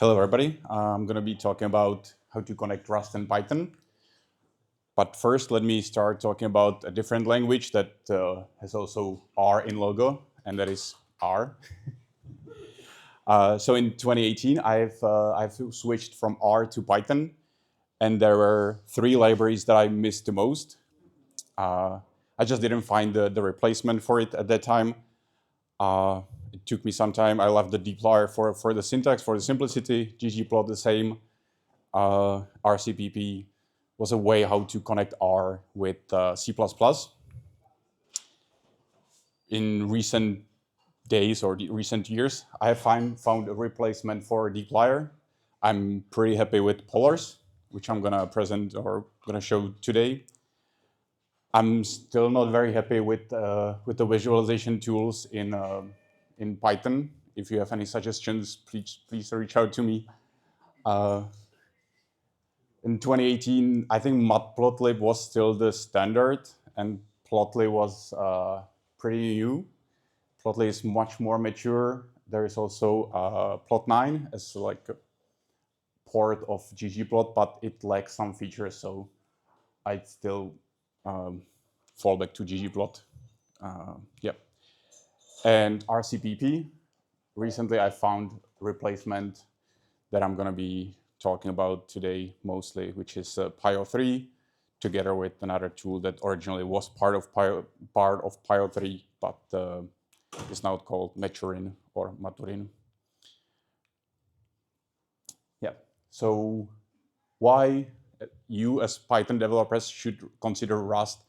Hello, everybody. I'm going to be talking about how to connect Rust and Python. But first, let me start talking about a different language that has also R in logo, and that is R. So in 2018, I've switched from R to Python, and there were three libraries that I missed the most. I just didn't find the replacement for it at that time. It took me some time. I left the dplyr for the syntax, for the simplicity. ggplot the same. RCPP was a way how to connect R with C++. In recent days or recent years, I have found a replacement for dplyr. I'm pretty happy with polars, which I'm gonna present or gonna show today. I'm still not very happy with the visualization tools in Python. If you have any suggestions, please reach out to me. In 2018, I think matplotlib was still the standard, and Plotly was pretty new. Plotly is much more mature. There is also Plot9 as like a port of ggplot, but it lacks some features, so I'd still fall back to ggplot. Yep. And RCPP, recently I found a replacement that I'm going to be talking about today mostly, which is Pyo3, together with another tool that originally was part of Pyo3, but is now called maturin or maturin. Yeah. So why you as Python developers should consider Rust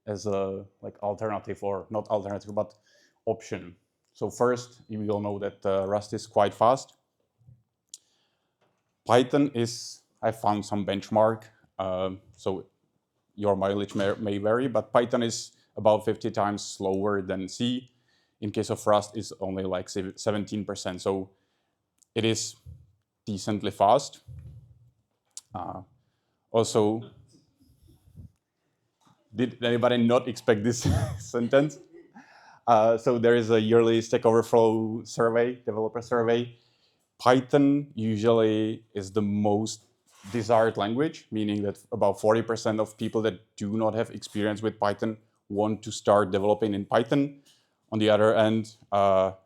as a alternative, or not alternative, but option. So first, we all know that Rust is quite fast. Python is, I found some benchmark, so your mileage may vary, but Python is about 50 times slower than C. In case of Rust, it's only like 17%, so it is decently fast. Also, did anybody not expect this sentence? So there is a yearly Stack Overflow survey, developer survey. Python usually is the most desired language, meaning that about 40% of people that do not have experience with Python want to start developing in Python. On the other end,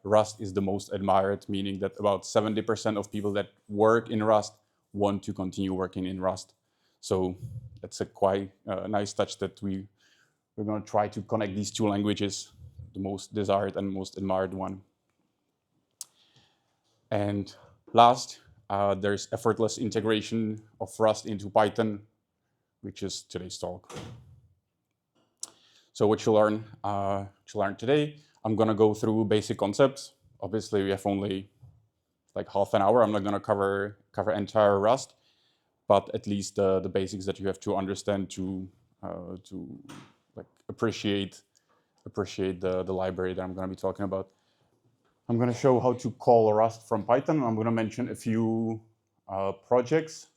Rust is the most admired, meaning that about 70% of people that work in Rust want to continue working in Rust. So that's a quite nice touch that we're going to try to connect these two languages, the most desired and most admired one. And last, there's effortless integration of Rust into Python, which is today's talk. So what you learn today, I'm going to go through basic concepts. Obviously, we have only like half an hour. I'm not going to cover entire Rust, but at least the basics that you have to understand to like appreciate the library that I'm going to be talking about. I'm going to show how to call Rust from Python. I'm going to mention a few projects.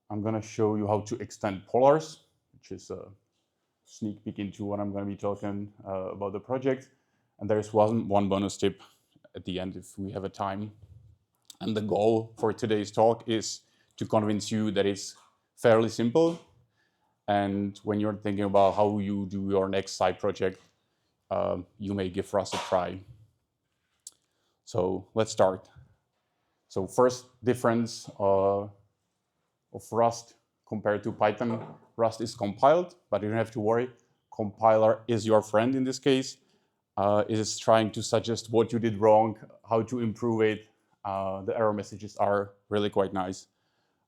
I'm going to show you how to extend polars, which is a sneak peek into what I'm going to be talking about the project. And there's one bonus tip at the end if we have a time. And the goal for today's talk is to convince you that it's fairly simple. And when you're thinking about how you do your next side project, you may give Rust a try. So let's start. So first difference of Rust compared to Python, Rust is compiled, but you don't have to worry. Compiler is your friend in this case. It is trying to suggest what you did wrong, how to improve it. The error messages are really quite nice.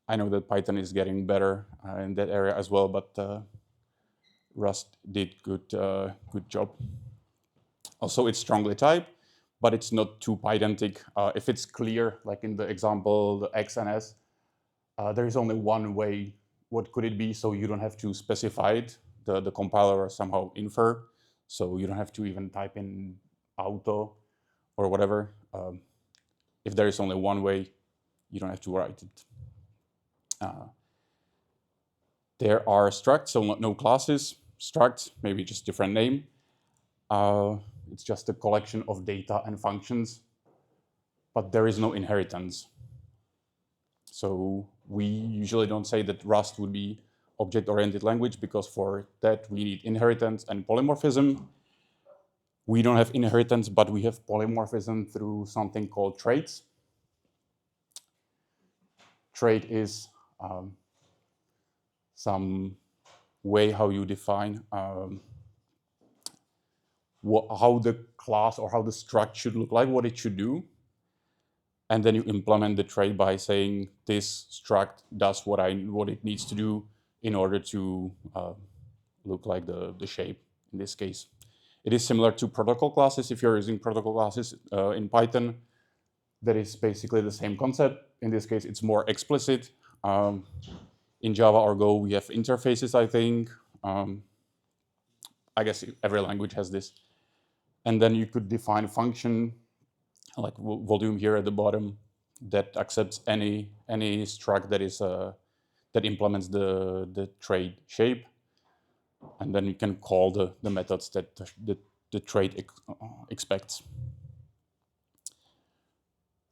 I know that Python is getting better in that area as well, but Rust did good job. Also, it's strongly typed, but it's not too Pydantic. If it's clear, like in the example, the X and S, there is only one way. What could it be? So you don't have to specify it. The compiler or somehow infer. So you don't have to even type in auto or whatever. If there is only one way, you don't have to write it. There are structs, so no classes. Structs, maybe just different name. It's just a collection of data and functions, but there is no inheritance. So we usually don't say that Rust would be object-oriented language because for that we need inheritance and polymorphism. We don't have inheritance, but we have polymorphism through something called traits. Trait is some way how you define how the class or how the struct should look like, what it should do. And then you implement the trait by saying this struct does what it needs to do in order to look like the shape in this case. It is similar to protocol classes. If you're using protocol classes in Python, that is basically the same concept. In this case, it's more explicit. In Java or Go, we have interfaces, I think. I guess every language has this. And then you could define a function like volume here at the bottom that accepts any struct that is that implements the trait shape, and then you can call the methods that the trait expects.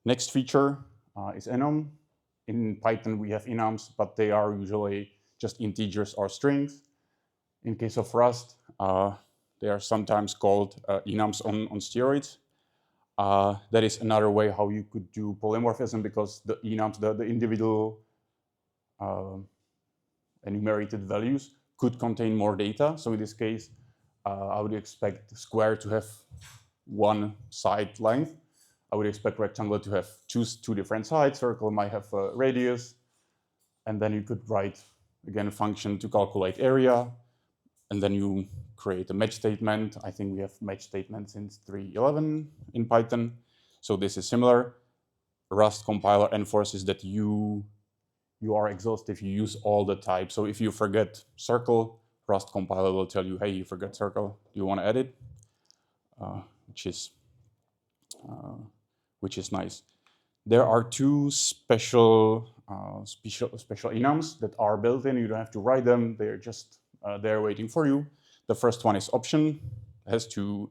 Next feature is enum. In Python we have enums, but they are usually just integers or strings. In case of Rust, they are sometimes called enums on steroids. That is another way how you could do polymorphism, because the enums, the individual enumerated values could contain more data. So in this case, I would expect square to have one side length. I would expect rectangle to have two different sides. Circle might have a radius. And then you could write, again, a function to calculate area. And then you create a match statement. I think we have match statement since 3.11 in Python. So this is similar. Rust compiler enforces that you are exhaustive, you use all the types. So if you forget circle, Rust compiler will tell you, hey, you forgot circle, do you want to add it? Which is nice. There are two special enums that are built in. You don't have to write them. They're just there waiting for you. The first one is option. It has two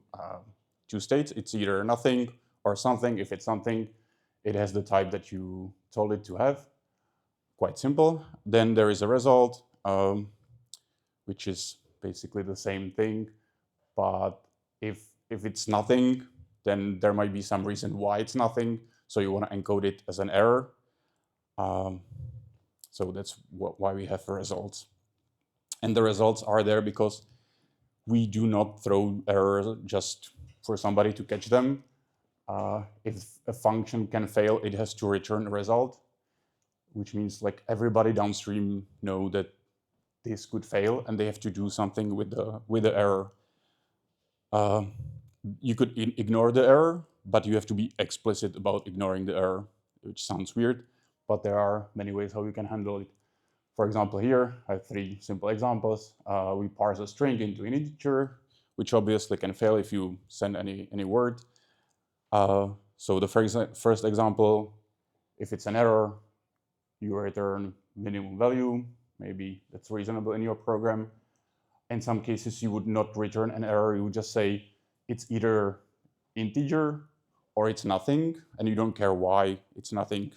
states. It's either nothing or something. If it's something, it has the type that you told it to have. Quite simple. Then there is a result, which is basically the same thing. But if it's nothing, then there might be some reason why it's nothing. So you want to encode it as an error. So that's why we have the results. And the results are there because we do not throw errors just for somebody to catch them. If a function can fail, it has to return a result, which means like everybody downstream know that this could fail and they have to do something with the error. You could ignore the error, but you have to be explicit about ignoring the error, which sounds weird, but there are many ways how you can handle it. For example, here I have three simple examples. We parse a string into an integer, which obviously can fail if you send any word. So the first example, if it's an error, you return minimum value. Maybe that's reasonable in your program. In some cases, you would not return an error. You would just say it's either integer or it's nothing, and you don't care why it's nothing.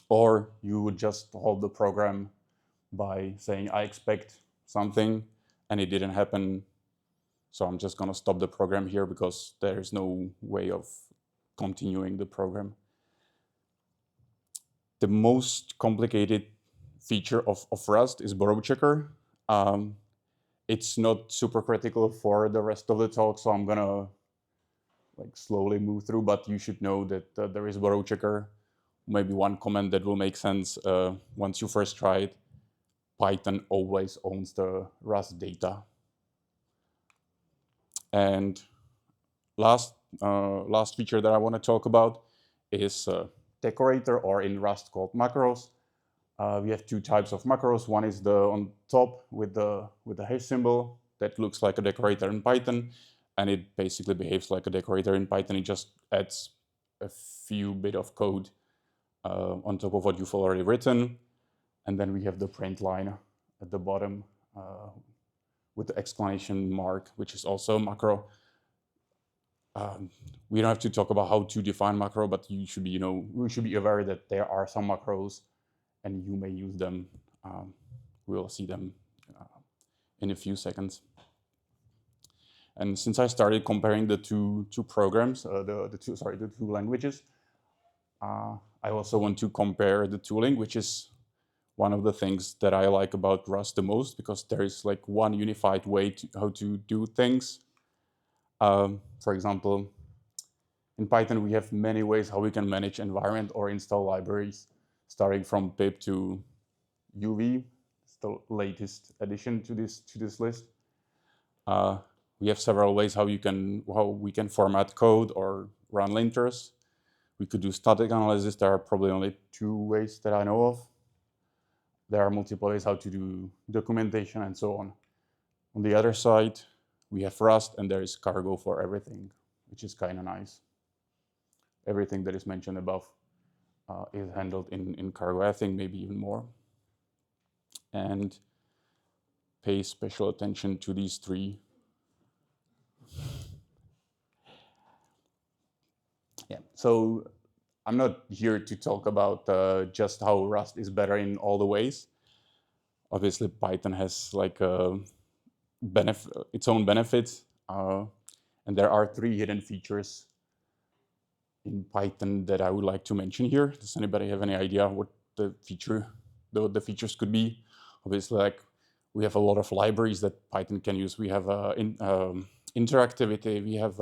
Or you would just hold the program by saying, I expect something, and it didn't happen. So I'm just going to stop the program here because there's no way of continuing the program. The most complicated feature of Rust is borrow checker. It's not super critical for the rest of the talk, so I'm gonna like slowly move through, but you should know that there is borrow checker. Maybe one comment that will make sense once you first try it. Python always owns the Rust data. And last feature that I want to talk about is decorator, or in Rust called macros. We have two types of macros. One is the on top with the hash symbol that looks like a decorator in Python, and it basically behaves like a decorator in Python. It just adds a few bit of code on top of what you've already written. And then we have the print line at the bottom with the exclamation mark, which is also a macro. we don't have to talk about how to define macro, but you should be, we should be aware that there are some macros, and you may use them. We'll see them in a few seconds. And since I started comparing the two programs, the two languages, I also want to compare the tooling, which is one of the things that I like about Rust the most, because there is like one unified way to how to do things. For example, in Python, we have many ways how we can manage environment or install libraries, starting from pip to UV. It's the latest addition to this list. We have several ways how we can format code or run linters. We could do static analysis. There are probably only 2 ways that I know of. There are multiple ways how to do documentation and so on. On the other side, we have Rust, and there is cargo for everything, which is kind of nice. Everything that is mentioned above is handled in cargo. I think maybe even more. And pay special attention to these 3. Yeah, so I'm not here to talk about just how Rust is better in all the ways. Obviously, Python has like its own benefits, and there are 3 hidden features in Python that I would like to mention here. Does anybody have any idea what the features could be? Obviously, like we have a lot of libraries that Python can use. We have interactivity. We have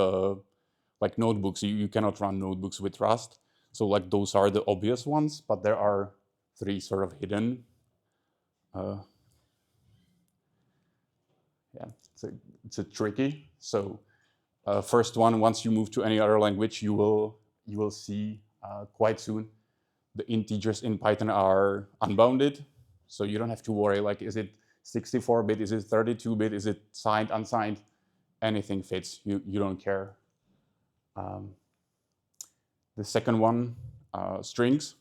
like notebooks. You cannot run notebooks with Rust. So like those are the obvious ones, but there are 3 sort of hidden. Yeah, it's a tricky. So first one, once you move to any other language, you will see quite soon the integers in Python are unbounded. So you don't have to worry, like, is it 64-bit, is it 32-bit, is it signed, unsigned? Anything fits, you don't care. The second one, strings.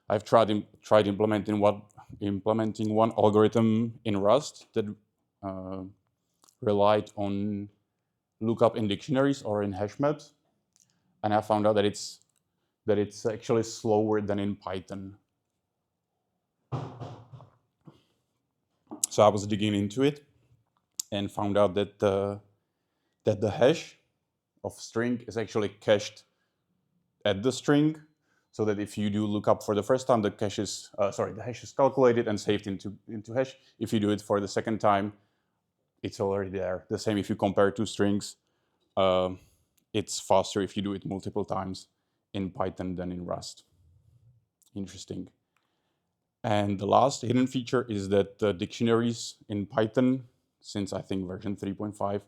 I've tried implementing one algorithm in Rust that relied on lookup in dictionaries or in hash maps, and I found out that it's actually slower than in Python. So I was digging into it and found out that the hash of string is actually cached at the string, so that if you do lookup for the first time, the hash is calculated and saved into hash. If you do it for the second time, it's already there. The same if you compare 2 strings. It's faster if you do it multiple times in Python than in Rust. Interesting. And the last hidden feature is that the dictionaries in Python, since I think version 3.5,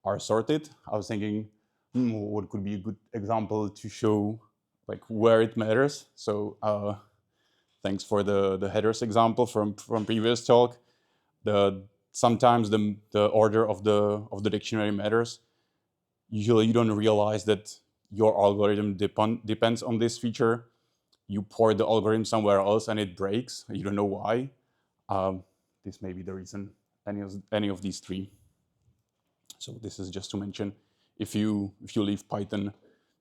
are sorted. I was thinking, what could be a good example to show like where it matters. So thanks for the headers example from previous talk. Sometimes the order of the dictionary matters. Usually you don't realize that your algorithm depends on this feature. You port the algorithm somewhere else and it breaks. You don't know why. This may be the reason, any of these 3. So this is just to mention, if you leave Python,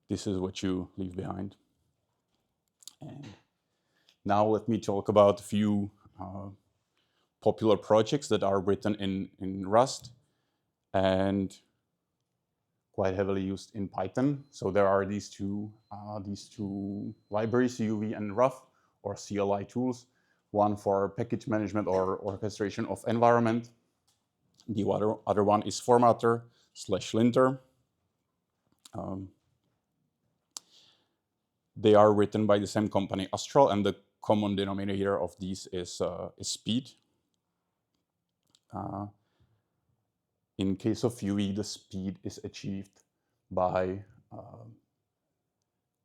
this is what you leave behind. And now let me talk about a few popular projects that are written in Rust and quite heavily used in Python. So there are these two libraries, UV and RUF, or CLI tools. One for package management or orchestration of environment. The other one is formatter/linter. They are written by the same company, Astral, and the common denominator of these is speed. In case of UV, the speed is achieved by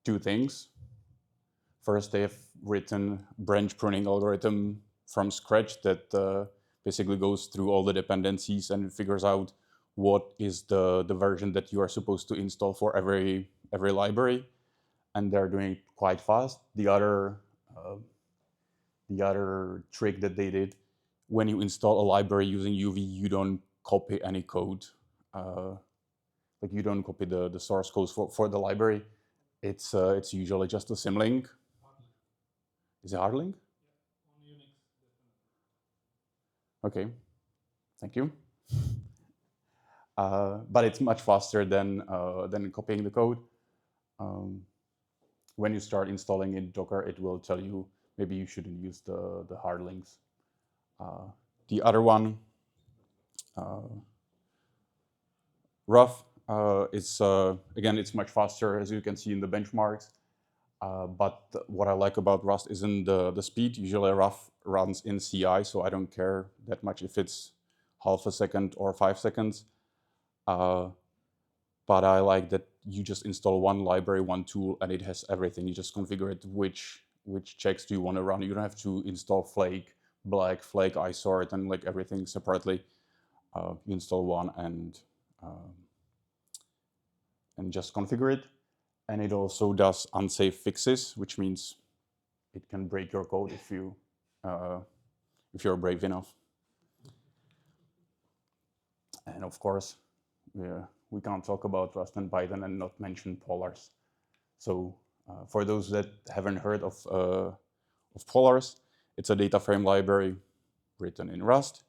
2 things. First, they have written branch pruning algorithm from scratch that basically goes through all the dependencies and figures out what is the version that you are supposed to install for every library, and they're doing it quite fast. The other trick that they did, when you install a library using UV, you don't copy any code. like you don't copy the source code for the library. It's usually just a symlink. Is it hardlink? Okay, thank you. But it's much faster than copying the code. When you start installing in Docker, it will tell you maybe you shouldn't use the hard links. The other one, rough, is again, it's much faster, as you can see in the benchmarks. But what I like about Rust isn't the speed. Usually rough runs in CI, so I don't care that much if it's half a second or 5 seconds. But I like that you just install one library, one tool, and it has everything. You just configure it which checks do you want to run. You don't have to install Flake, Black, Flake, isort, and like everything separately. You install one and just configure it. And it also does unsafe fixes, which means it can break your code if you're brave enough. And of course, we can't talk about Rust and Python and not mention polars. So for those that haven't heard of polars, it's a data frame library written in Rust.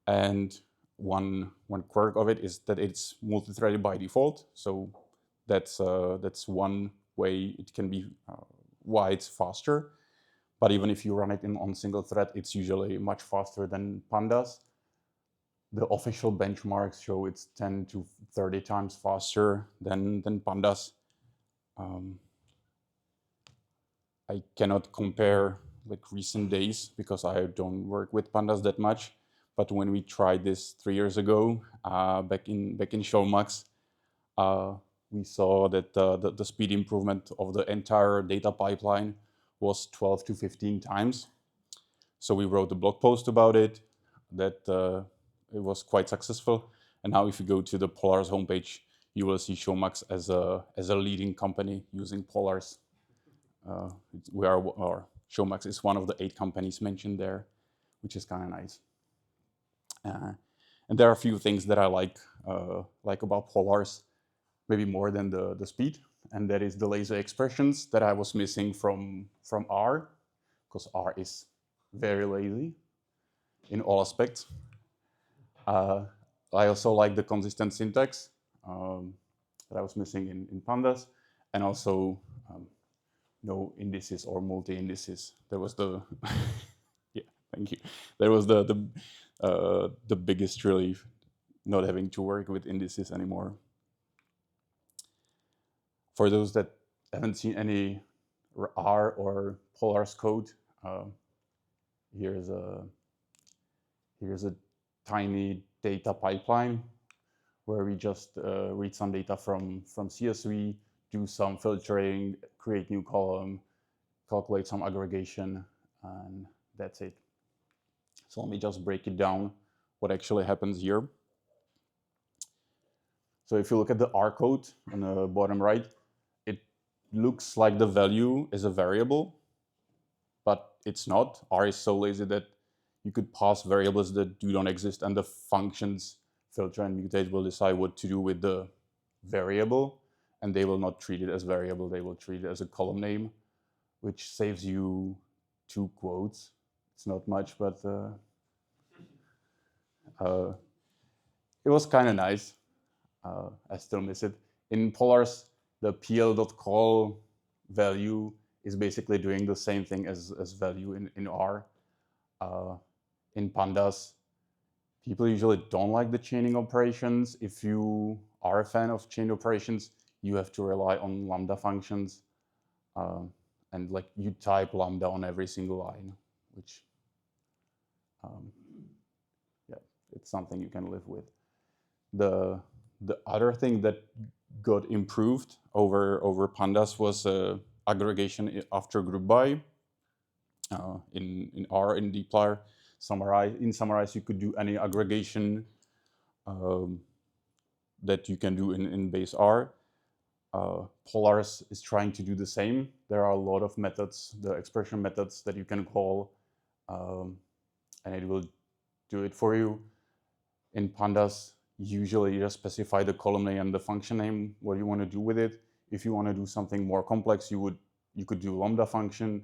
And one quirk of it is that it's multi-threaded by default. So that's one way it can be why it's faster. But even if you run it on single thread, it's usually much faster than pandas. The official benchmarks show it's 10 to 30 times faster than pandas. I cannot compare like recent days because I don't work with pandas that much. But when we tried this 3 years ago, back in Showmax, we saw that the speed improvement of the entire data pipeline was 12 to 15 times. So we wrote a blog post about it, that it was quite successful. And now if you go to the Polars homepage, you will see Showmax as a leading company using Polars. Showmax is one of the 8 companies mentioned there, which is kind of nice. And there are a few things that I like about Polars, maybe more than the speed, and that is the lazy expressions that I was missing from R, because R is very lazy in all aspects. I also like the consistent syntax that I was missing in pandas, and also no indices or multi-indices. There was the yeah, thank you. There was the biggest relief, not having to work with indices anymore. For those that haven't seen any R or Polars code, here's a tiny data pipeline where we just read some data from CSV, do some filtering, create new column, calculate some aggregation, and that's it. So let me just break it down, what actually happens here. So if you look at the R code on the bottom right, it looks like the value is a variable, but it's not. R is so lazy that you could pass variables that don't exist, and the functions filter and mutate will decide what to do with the variable, and they will not treat it as variable. They will treat it as a column name, which saves you 2 quotes. It's not much, but it was kind of nice. I still miss it. In Polars, the pl.call value is basically doing the same thing as value in R. In pandas, people usually don't like the chaining operations. If you are a fan of chain operations, you have to rely on lambda functions. And like you type lambda on every single line, which yeah, it's something you can live with. The other thing that got improved over pandas was aggregation after group by. In R, in dplyr, summarize, you could do any aggregation that you can do in base R. Polars is trying to do the same. There are a lot of methods, the expression methods that you can call, and it will do it for you. In pandas, usually you just specify the column name and the function name, what you want to do with it. If you want to do something more complex, you could do lambda function.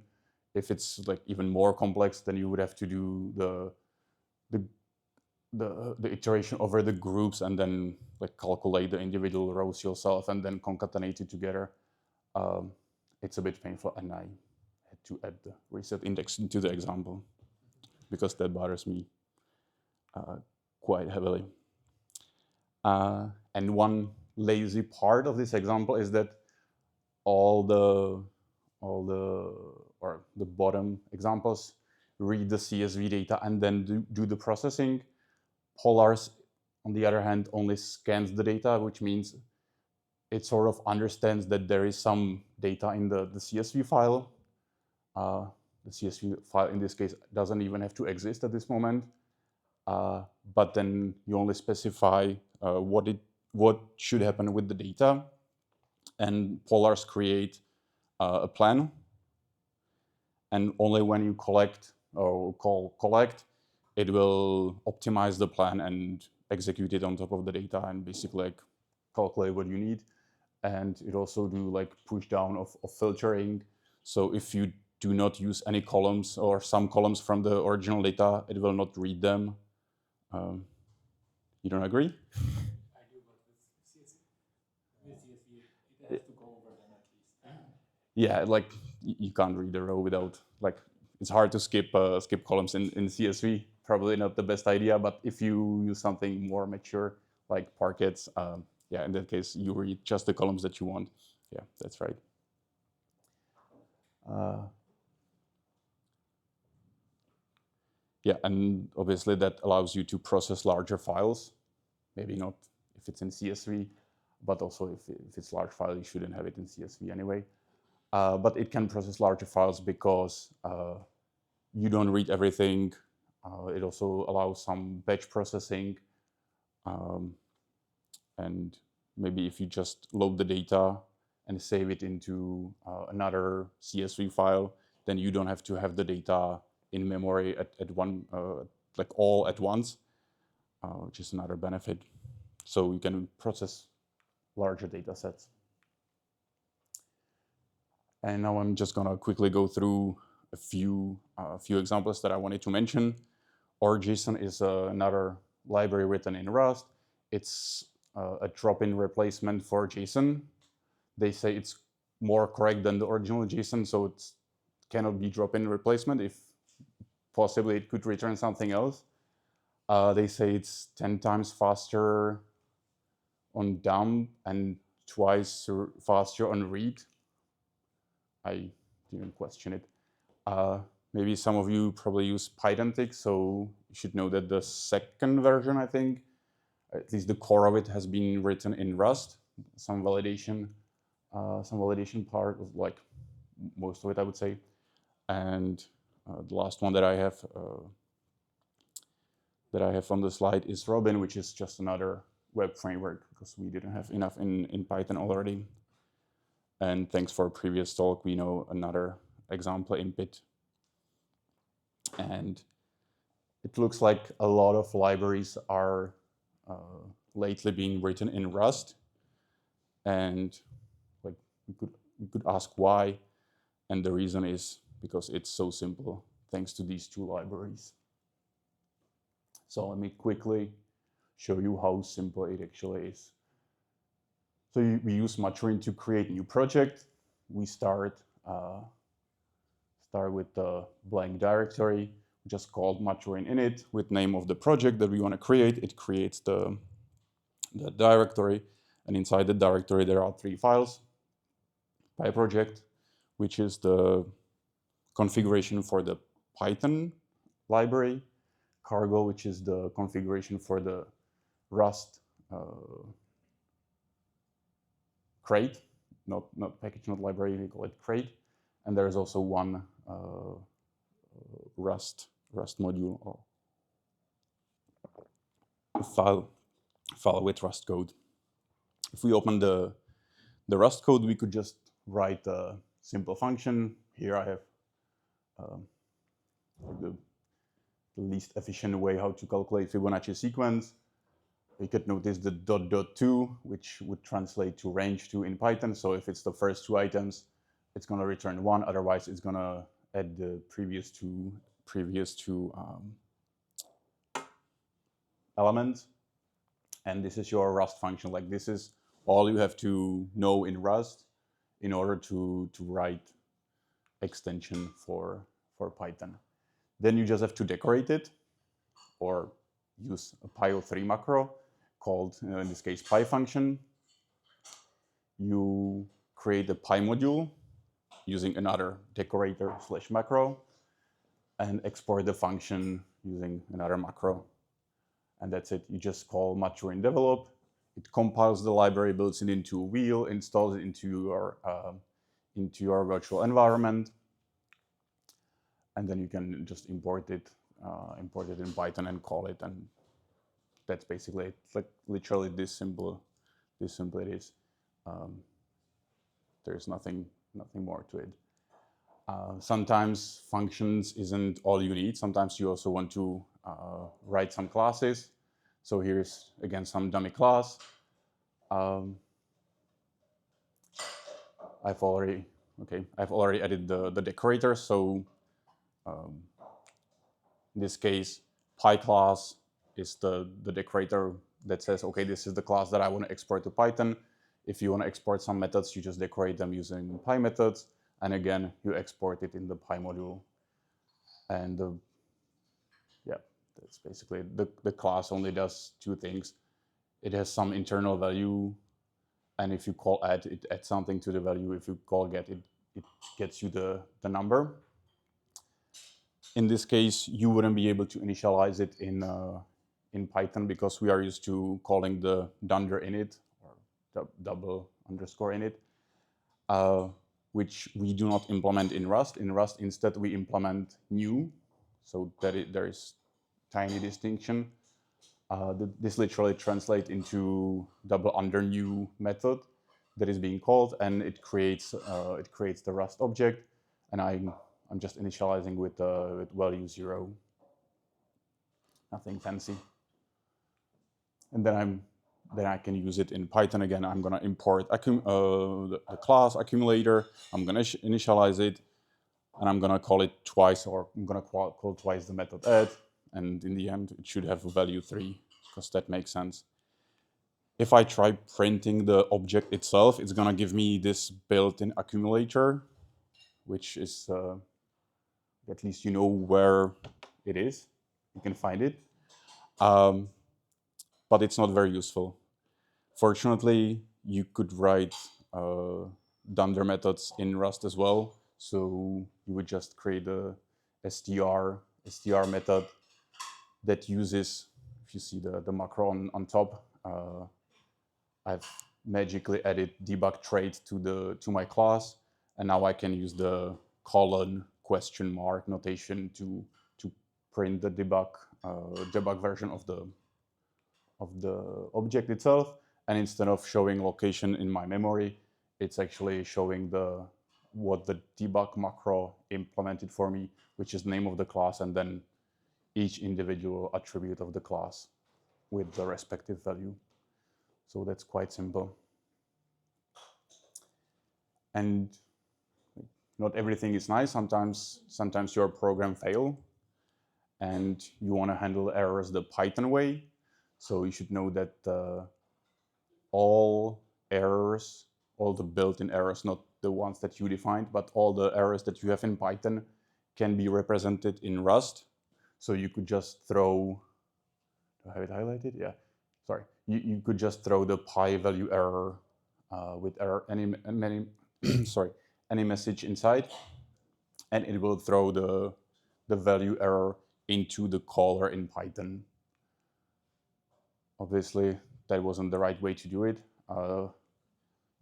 If it's like even more complex, then you would have to do the iteration over the groups and then like calculate the individual rows yourself and then concatenate it together. It's a bit painful, and I had to add the reset index into the example because that bothers me quite heavily. And one lazy part of this example is that the bottom examples read the CSV data and then do the processing. Polars, on the other hand, only scans the data, which means it sort of understands that there is some data in the CSV file. The CSV file in this case doesn't even have to exist at this moment. But then you only specify what should happen with the data, and Polars create a plan. And only when you collect or call collect, it will optimize the plan and execute it on top of the data and basically like calculate what you need. And it also do like push down of filtering. So if you do not use any columns or some columns from the original data, it will not read them. You don't agree? I do, but with CSV, it has to go over them at least. Yeah, like you can't read a row without like it's hard to skip columns in CSV. Probably not the best idea, but if you use something more mature like parquets, yeah, in that case you read just the columns that you want. Yeah, that's right. Yeah, and obviously that allows you to process larger files. Maybe not if it's in CSV, but also if it's large file, you shouldn't have it in CSV anyway. But it can process larger files because you don't read everything. It also allows some batch processing. And maybe if you just load the data and save it into another CSV file, then you don't have to have the data in memory at one, like all at once, which is another benefit. So you can process larger data sets. And now I'm just gonna quickly go through a few examples that I wanted to mention. OrJSON is another library written in Rust. It's a drop-in replacement for JSON. They say it's more correct than the original JSON, so it cannot be drop-in replacement. If possibly it could return something else. They say it's 10 times faster on dump and twice faster on read. I didn't question it. Maybe some of you probably use Pydantic, so you should know that the second version, I think, at least the core of it has been written in Rust. Some validation part was like most of it, I would say. And the last one that I have on the slide is Robin, which is just another web framework because we didn't have enough in Python already. And thanks for previous talk, we know another example in Pit. And it looks like a lot of libraries are lately being written in Rust. And like we could ask why. And the reason is because it's so simple, thanks to these two libraries. So let me quickly show you how simple it actually is. So we use maturin to create a new project. We start with the blank directory, just called maturin init with name of the project that we want to create. It creates the directory, and inside the directory there are 3 files. PyProject, which is the configuration for the Python library. Cargo, which is the configuration for the Rust crate, not package, not library, we call it crate. And there's also one Rust module or file with Rust code. If we open the Rust code, we could just write a simple function. Here I have the least efficient way how to calculate Fibonacci sequence. you could notice the ... .2, which would translate to range 2 in Python. So if it's the first two items, it's going to return 1. Otherwise, it's going to add the previous two elements. And this is your Rust function. Like, this is all you have to know in Rust in order to write extension for Python. Then you just have to decorate it, or use a pyo3 macro called, in this case, py function. You create a py module using another decorator / macro, and export the function using another macro. And that's it. You just call maturin develop. It compiles the library, builds it into a wheel, installs it into your virtual environment, and then you can just import it in Python and call it, and that's basically it. It's like literally this simple. This simple it is. There's nothing more to it. Sometimes functions isn't all you need. Sometimes you also want to write some classes. So here's again some dummy class. I've already added the decorator. So in this case, py class is the decorator that says, okay, this is the class that I want to export to Python. If you want to export some methods, you just decorate them using py methods. And again, you export it in the py module. And yeah, that's basically it. The class only does two things. It has some internal value, and if you call add, it adds something to the value. If you call get, it gets you the number. In this case, you wouldn't be able to initialize it in Python because we are used to calling the dunder init, or double underscore init, which we do not implement in Rust. In Rust, instead, we implement new, so that there is tiny distinction. This literally translates into double under new method that is being called, and it creates the Rust object, and I'm just initializing with value 0. Nothing fancy. And then I can use it in Python again. I'm gonna import the class accumulator. I'm gonna initialize it, and I'm gonna call it twice, or I'm gonna call twice the method add, and in the end, it should have a value 3, because that makes sense. If I try printing the object itself, it's gonna give me this built-in accumulator, which is, at least you know where it is. You can find it. But it's not very useful. Fortunately, you could write dunder methods in Rust as well. So you would just create a str method that uses, if you see the macro on top, I've magically added debug trait to my class, and now I can use the colon question mark notation to print the debug version of the object itself. And instead of showing location in my memory, it's actually showing what the debug macro implemented for me, which is name of the class, and then each individual attribute of the class with the respective value. So that's quite simple. And not everything is nice. Sometimes your program fail, and you want to handle errors the Python way. So you should know that all errors, all the built-in errors, not the ones that you defined, but all the errors that you have in Python can be represented in Rust. So you could just throw, do I have it highlighted? Yeah, sorry. You could just throw the py value error with error any message inside, and it will throw the value error into the caller in Python. Obviously, that wasn't the right way to do it.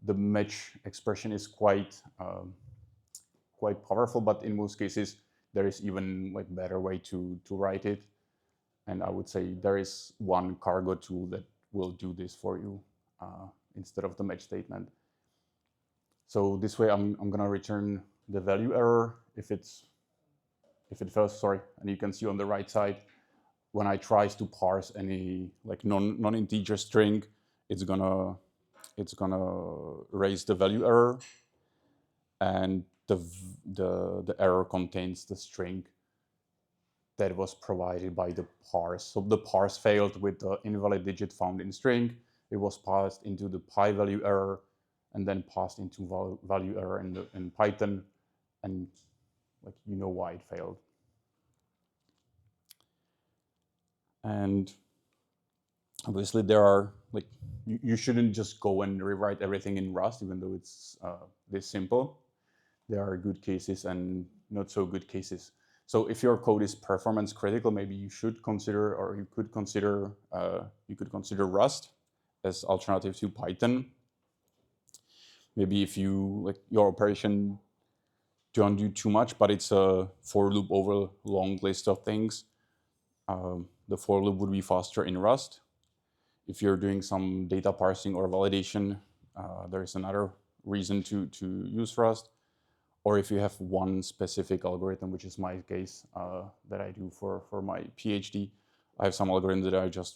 The match expression is quite powerful, but in most cases, there is even like better way to write it. And I would say there is one cargo tool that will do this for you instead of the match statement. So this way, I'm gonna return the value error if it fails. Sorry, and you can see on the right side when I tries to parse any like non-integer string, it's gonna raise the value error, and the error contains the string that was provided by the parse. So the parse failed with the invalid digit found in string. It was passed into the pi value error, and then passed into value error in Python, and like you know why it failed. And obviously there are like you shouldn't just go and rewrite everything in Rust, even though it's this simple. There are good cases and not so good cases. So if your code is performance critical, maybe you should consider, or you could consider Rust as alternative to Python. Maybe if you like your operation don't do too much, but it's a for loop over a long list of things, the for loop would be faster in Rust. If you're doing some data parsing or validation, there is another reason to use Rust. Or if you have one specific algorithm, which is my case that I do for my PhD, I have some algorithm that I just,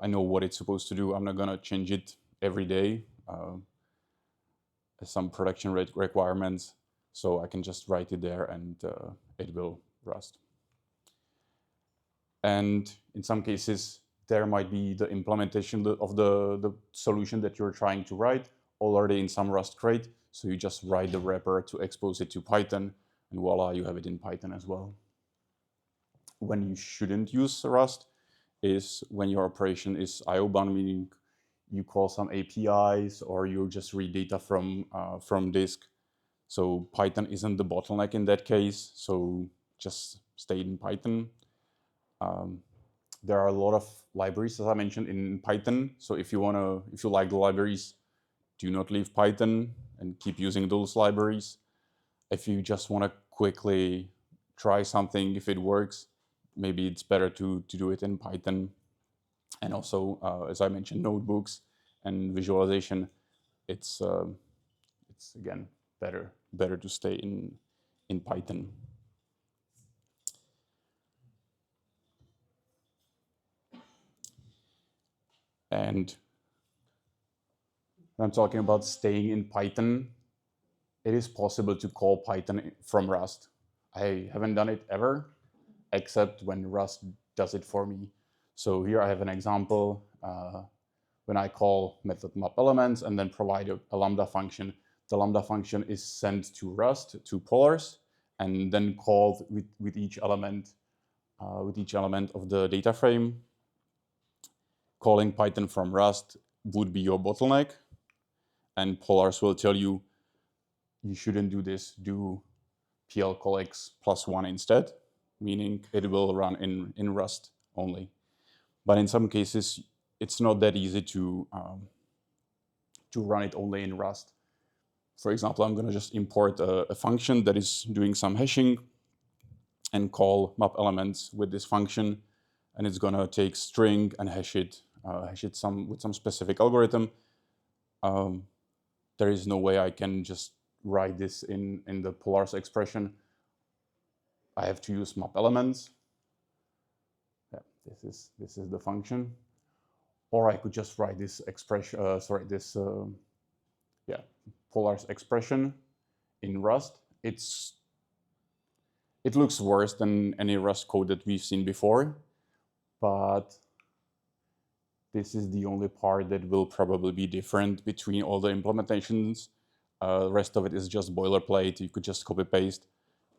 I know what it's supposed to do. I'm not gonna change it every day. Some production requirements, so I can just write it there and it will Rust. And in some cases, there might be the implementation of the solution that you're trying to write already in some Rust crate. So you just write the wrapper to expose it to Python, and voila, you have it in Python as well. When you shouldn't use Rust is when your operation is IO bound, meaning you call some APIs or you just read data from disk. So Python isn't the bottleneck in that case. So just stay in Python. There are a lot of libraries, as I mentioned, in Python. So if you like the libraries, do not leave Python and keep using those libraries. If you just want to quickly try something, if it works, maybe it's better to do it in Python. And also, as I mentioned, notebooks and visualization, it's again better to stay in Python. And when I'm talking about staying in Python, it is possible to call Python from Rust. I haven't done it ever, except when Rust does it for me. So here I have an example. When I call method map elements and then provide a lambda function, the lambda function is sent to Rust, to polars, and then called with each element of the data frame. Calling Python from Rust would be your bottleneck, and polars will tell you you shouldn't do this, do pl call x +1 instead, meaning it will run in Rust only. But in some cases, it's not that easy to run it only in Rust. For example, I'm going to just import a function that is doing some hashing and call map elements with this function, and it's going to take string and hash it with some specific algorithm. There is no way I can just write this in the polars expression. I have to use map elements. Yeah, this is the function. Or I could just write this expression, polars expression in Rust. It looks worse than any Rust code that we've seen before, but this is the only part that will probably be different between all the implementations. The rest of it is just boilerplate. You could just copy paste.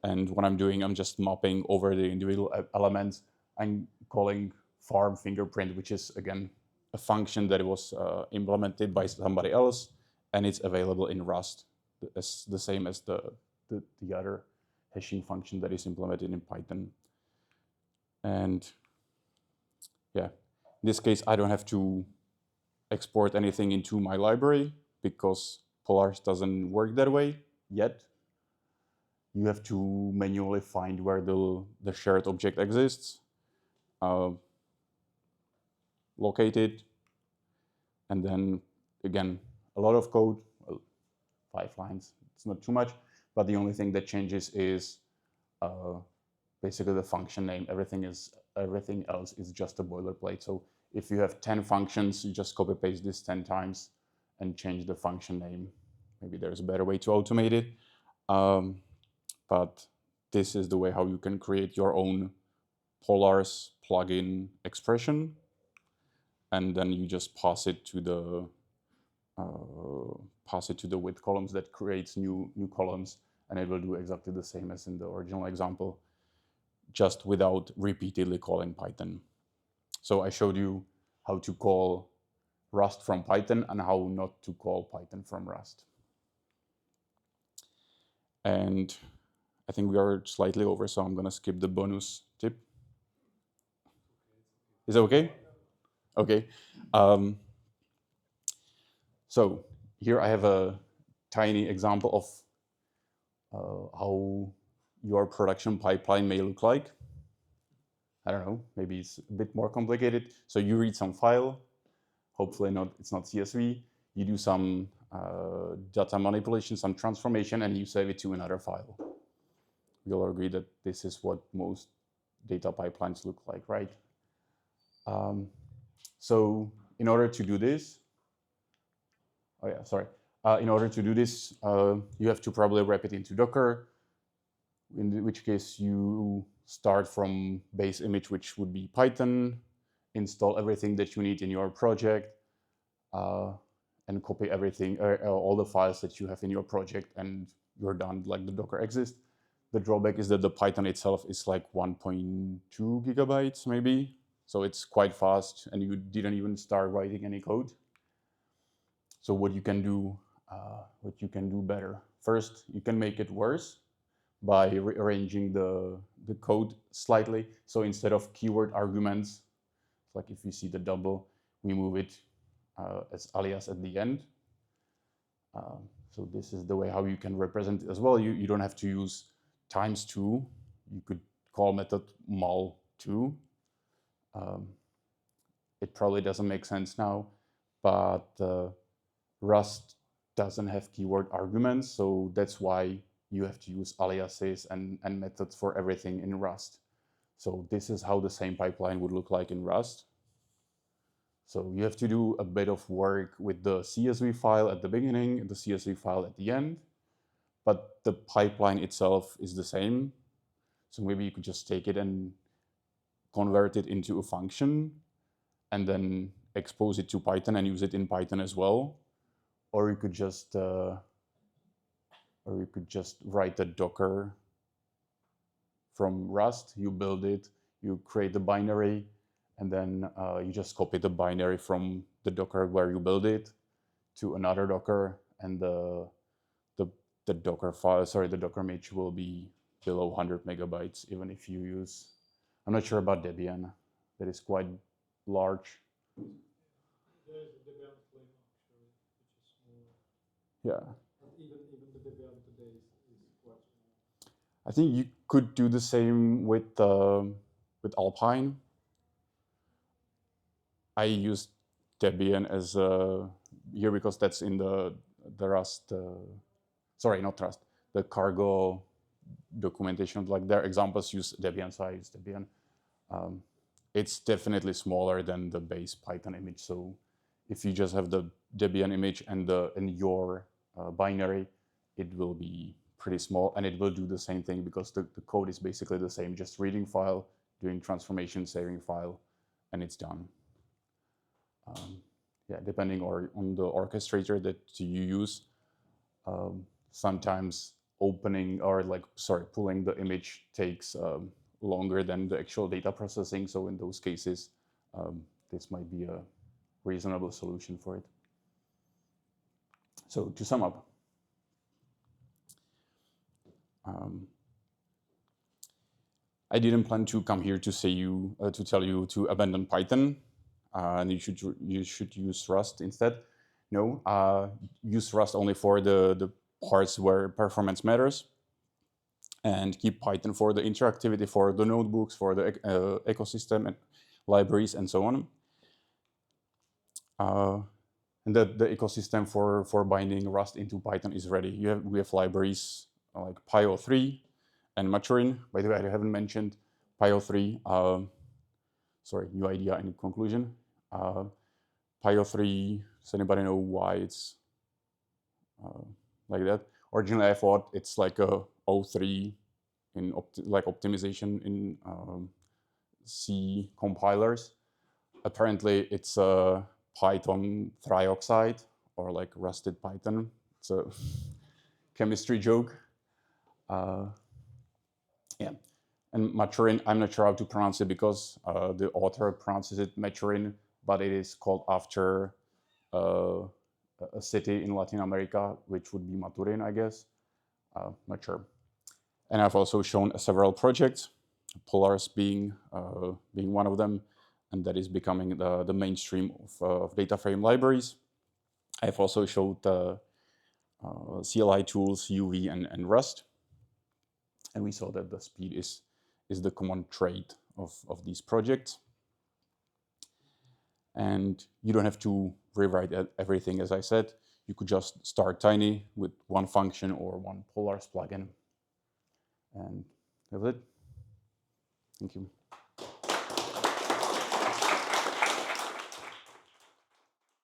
And what I'm doing, I'm just mapping over the individual elements. I'm calling farm fingerprint, which is, again, a function that was implemented by somebody else, and it's available in Rust, as the same as the other hashing function that is implemented in Python. And yeah, in this case, I don't have to export anything into my library because Polars doesn't work that way yet. You have to manually find where the shared object exists, locate it, and then, again, a lot of code, 5 lines. It's not too much, but the only thing that changes is basically the function name. Everything else is just a boilerplate. So if you have 10 functions, you just copy paste this 10 times and change the function name. Maybe there's a better way to automate it. But this is the way how you can create your own Polars plugin expression, and then you just pass it to the with columns that creates new columns, and it will do exactly the same as in the original example, just without repeatedly calling Python. So I showed you how to call Rust from Python and how not to call Python from Rust. And I think we are slightly over, so I'm going to skip the bonus tip. Is that okay? Okay. So here I have a tiny example of how your production pipeline may look like. I don't know, maybe it's a bit more complicated. So you read some file, hopefully it's not CSV. You do some data manipulation, some transformation, and you save it to another file. We all agree that this is what most data pipelines look like, right? So in order to do this, in order to do this, you have to probably wrap it into Docker, in which case you start from base image, which would be Python, install everything that you need in your project, and copy everything, all the files that you have in your project, and you're done, like the Docker exists. The drawback is that the Python itself is like 1.2 gigabytes maybe, so it's quite fast, and you didn't even start writing any code. So what you can do better. First, you can make it worse by rearranging the code slightly. So instead of keyword arguments, like if you see the double, we move it as alias at the end. So this is the way how you can represent it as well. You don't have to use ×2. You could call method mul2. It probably doesn't make sense now, but Rust doesn't have keyword arguments, so that's why you have to use aliases and methods for everything in Rust. So this is how the same pipeline would look like in Rust. So you have to do a bit of work with the CSV file at the beginning and the CSV file at the end, but the pipeline itself is the same. So maybe you could just take it and convert it into a function and then expose it to Python and use it in Python as well. Or you could just write a Docker from Rust. You build it, you create the binary, and then you just copy the binary from the Docker where you build it to another Docker, and the Docker file, the Docker image will be below 100 megabytes, even if you use, I'm not sure about Debian, that is quite large. There is a Debian claim actually, which is small. Yeah. Even the Debian today is quite small. I think you could do the same with Alpine. I used Debian as here because that's in the Rust. Sorry, not Rust. The cargo documentation, like their examples use Debian, so I use Debian. It's definitely smaller than the base Python image. So if you just have the Debian image and your binary, it will be pretty small, and it will do the same thing because the code is basically the same, just reading file, doing transformation, saving file, and it's done. Yeah, depending on the orchestrator that you use, sometimes opening or pulling the image takes longer than the actual data processing. So in those cases, this might be a reasonable solution for it. So to sum up, I didn't plan to come here to tell you to abandon Python and you should use Rust instead. No, use Rust only for the parts where performance matters, and keep Python for the interactivity, for the notebooks, for the ecosystem and libraries and so on. And the ecosystem for binding Rust into Python is ready. We have libraries like PyO3 and maturin. By the way, I haven't mentioned PyO3. Sorry, new idea in conclusion. PyO3, does anybody know why it's like that? Originally, I thought it's like a O3 in optimization in C compilers. Apparently, it's a Python trioxide or like rusted Python. It's a chemistry joke. Yeah. And maturin, I'm not sure how to pronounce it because the author pronounces it maturin, but it is called after a city in Latin America, which would be Maturin, I guess. Not sure. And I've also shown several projects, Polars being one of them, and that is becoming the mainstream of data frame libraries. I've also showed CLI tools, UV, and Rust, and we saw that the speed is the common trait of these projects. And you don't have to rewrite everything, as I said. You could just start tiny with one function or one Polars plugin. And that's it. Thank you.